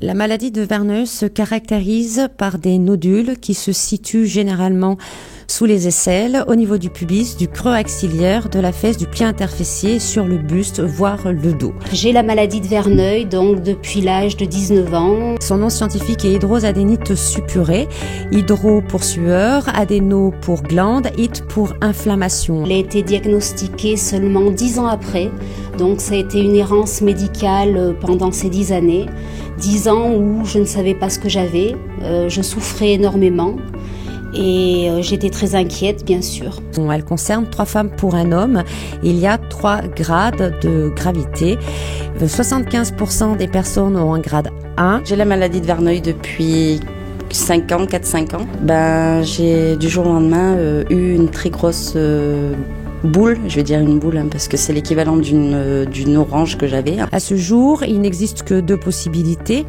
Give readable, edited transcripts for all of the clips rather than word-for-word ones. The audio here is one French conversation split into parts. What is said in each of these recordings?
La maladie de Verneuil se caractérise par des nodules qui se situent généralement sous les aisselles, au niveau du pubis, du creux axillaire, de la fesse, du pli interfessier, sur le buste, voire le dos. J'ai la maladie de Verneuil donc depuis l'âge de 19 ans. Son nom scientifique est hydrosadénite suppurée, hydro pour sueur, adéno pour glande, it pour inflammation. Elle a été diagnostiquée seulement 10 ans après, donc ça a été une errance médicale pendant ces 10 années. 10 ans où je ne savais pas ce que j'avais, je souffrais énormément et j'étais très inquiète bien sûr. Elle concerne 3 femmes pour un homme. Il y a 3 grades de gravité. 75% des personnes ont un grade 1. J'ai la maladie de Verneuil depuis 5 ans, 4-5 ans. J'ai du jour au lendemain eu une très grosse boule, je vais dire une boule parce que c'est l'équivalent d'une orange que j'avais. À ce jour, il n'existe que 2 possibilités,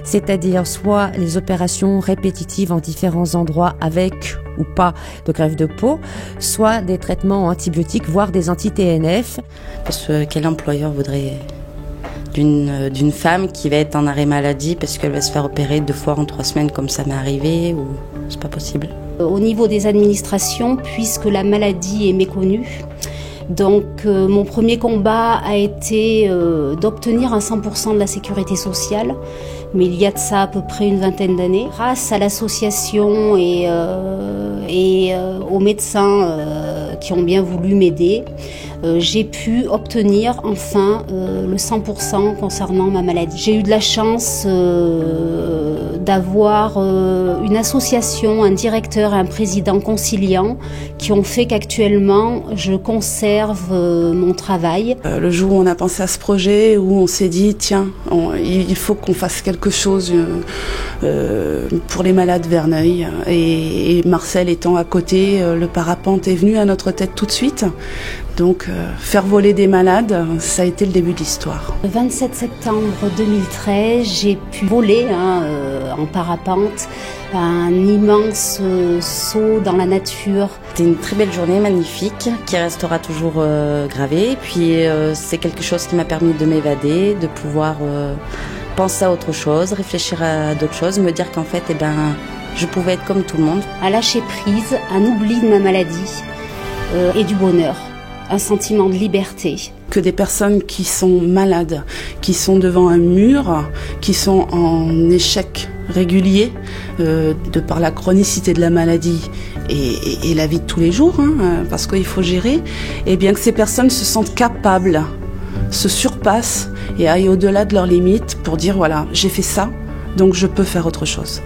c'est-à-dire soit les opérations répétitives en différents endroits avec ou pas de greffe de peau, soit des traitements antibiotiques, voire des anti-TNF. Parce que quel employeur voudrait d'une femme qui va être en arrêt maladie parce qu'elle va se faire opérer 2 fois en 3 semaines comme ça m'est arrivé, ou c'est pas possible. Au niveau des administrations, puisque la maladie est méconnue, donc mon premier combat a été d'obtenir un 100% de la sécurité sociale, mais il y a de ça à peu près une vingtaine d'années. Grâce à l'association et aux médecins qui ont bien voulu m'aider, j'ai pu obtenir enfin le 100% concernant ma maladie. J'ai eu de la chance d'avoir une association, un directeur et un président conciliant qui ont fait qu'actuellement je conserve mon travail. Le jour où on a pensé à ce projet, où on s'est dit tiens, il faut qu'on fasse quelque chose pour les malades Verneuil, et Marcel étant à côté, le parapente est venu à notre tête tout de suite. Donc faire voler des malades, ça a été le début de l'histoire. Le 27 septembre 2013, j'ai pu voler en parapente un immense saut dans la nature. C'était une très belle journée, magnifique, qui restera toujours gravée. Puis c'est quelque chose qui m'a permis de m'évader, de pouvoir penser à autre chose, réfléchir à d'autres choses, me dire qu'en fait, je pouvais être comme tout le monde. À lâcher prise, un oubli de ma maladie et du bonheur. Un sentiment de liberté. Que des personnes qui sont malades, qui sont devant un mur, qui sont en échec régulier de par la chronicité de la maladie et la vie de tous les jours, parce qu'il faut gérer, et bien que ces personnes se sentent capables, se surpassent et aillent au-delà de leurs limites pour dire voilà, j'ai fait ça, donc je peux faire autre chose.